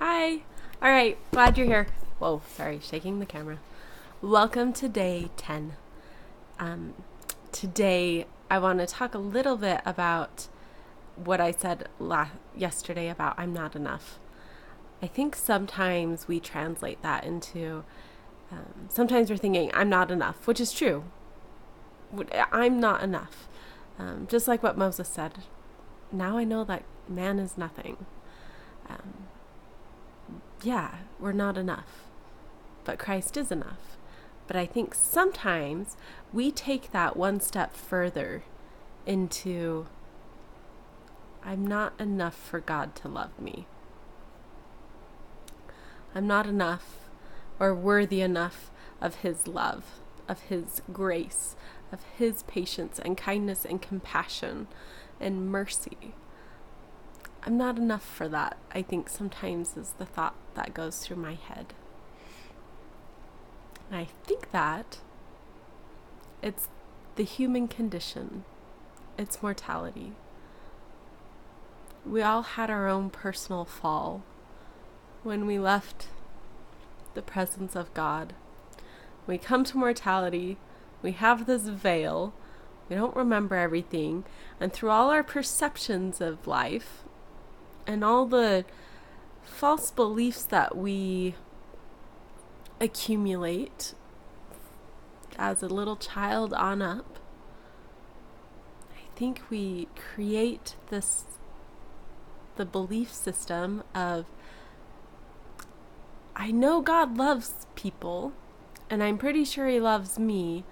Hi. All right. Glad you're here. Whoa, sorry, shaking the camera. Welcome to day 10. Um, Today, I want to talk a little bit about what I said yesterday about I'm not enough. I think sometimes we translate that into, sometimes we're thinking I'm not enough, which is true. I'm not enough. Just like what Moses said, now I know that man is nothing. Um, yeah, we're not enough, but Christ is enough. But I think sometimes we take that one step further into I'm not enough for God to love me. I'm not enough or worthy enough of His love, of His grace, of His patience and kindness and compassion and mercy. I'm not enough for that, I think sometimes is the thought that goes through my head. And I think that it's the human condition, it's mortality. We all had our own personal fall when we left the presence of God. We come to mortality, we have this veil, we don't remember everything, and through all our perceptions of life and all the false beliefs that we accumulate as a little child on up, I think we create the belief system of I know God loves people and I'm pretty sure He loves me,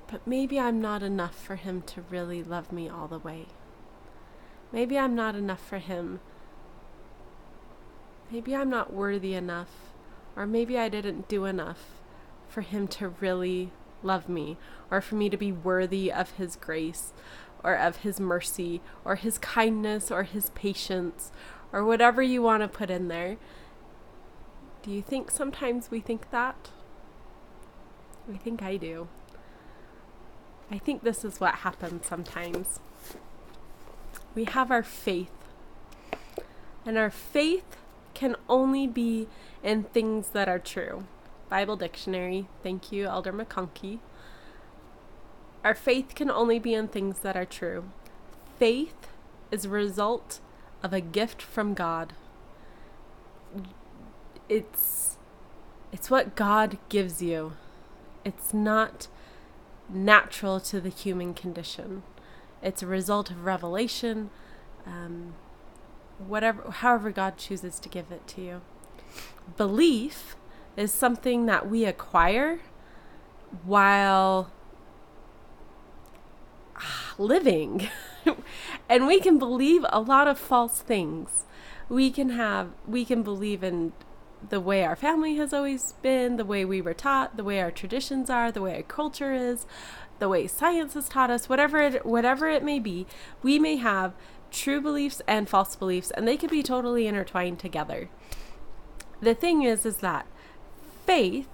but maybe I'm not enough for Him to really love me all the way. Maybe I'm not enough for Him. Maybe I'm not worthy enough, or maybe I didn't do enough for Him to really love me, or for me to be worthy of His grace, or of His mercy, or His kindness, or His patience, or whatever you want to put in there. Do you think sometimes we think that? I think I do. I think this is what happens sometimes. We have our faith, and our faith can only be in things that are true. Bible Dictionary, thank you, Elder McConkie. Our faith can only be in things that are true. Faith is a result of a gift from God. It's what God gives you. It's not natural to the human condition. It's a result of revelation, however God chooses to give it to you. Belief is something that we acquire while living. And we can believe a lot of false things. We can believe in the way our family has always been, the way we were taught, the way our traditions are, the way our culture is, the way science has taught us, whatever it may be. We may have true beliefs and false beliefs, and they could be totally intertwined together. The thing is that faith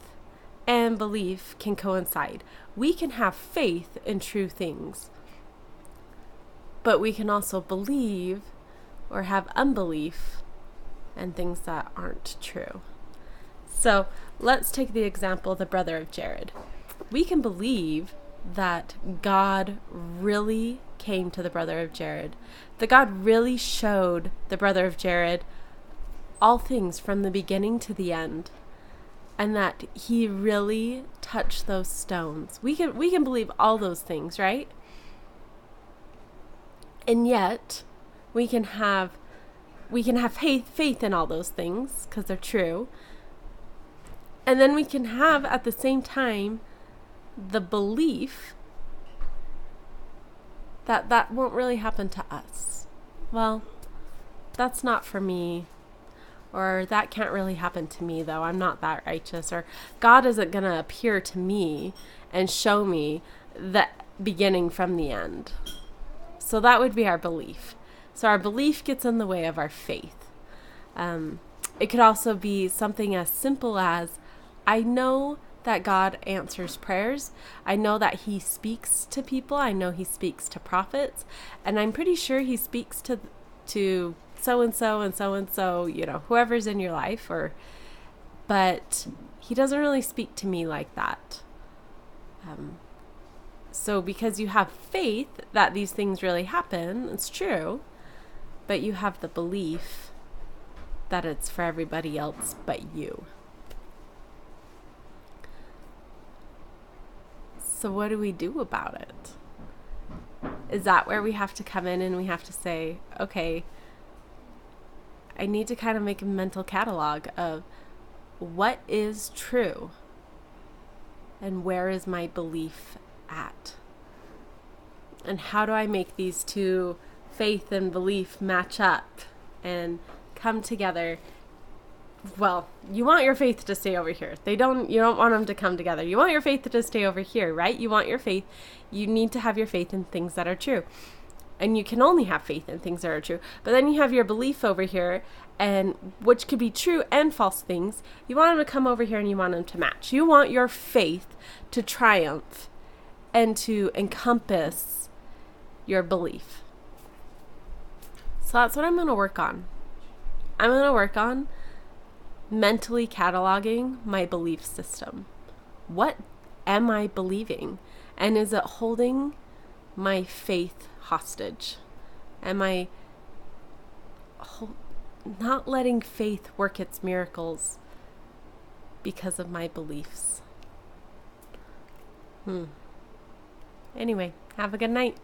and belief can coincide. We can have faith in true things, but we can also believe or have unbelief in things that aren't true. So let's take the example of the brother of Jared. We can believe that God really came to the brother of Jared, that God really showed the brother of Jared all things from the beginning to the end, and that He really touched those stones. We can believe all those things, right? And yet we can have faith in all those things because they're true. And then we can have at the same time the belief that won't really happen to us. Well, that's not for me, or that can't really happen to me though. I'm not that righteous, or God isn't going to appear to me and show me the beginning from the end. So that would be our belief. So our belief gets in the way of our faith. It could also be something as simple as, I know that God answers prayers. I know that He speaks to people. I know He speaks to prophets. And I'm pretty sure He speaks to to so and so and so and so, whoever's in your life, but he doesn't really speak to me like that. So because you have faith that these things really happen, it's true, but you have the belief that it's for everybody else but you. So what do we do about it? Is that where we have to come in and we have to say, okay, I need to kind of make a mental catalog of what is true and where is my belief at? And how do I make these two, faith and belief, match up and come together? Well, you want your faith to stay over here. You don't want them to come together. You want your faith to stay over here, right? You want your faith. You need to have your faith in things that are true. And you can only have faith in things that are true. But then you have your belief over here, and which could be true and false things. You want them to come over here and you want them to match. You want your faith to triumph and to encompass your belief. So that's what I'm going to work on. I'm going to work on mentally cataloging my belief system. What am I believing? And is it holding my faith hostage? Am I not letting faith work its miracles because of my beliefs? Anyway, have a good night.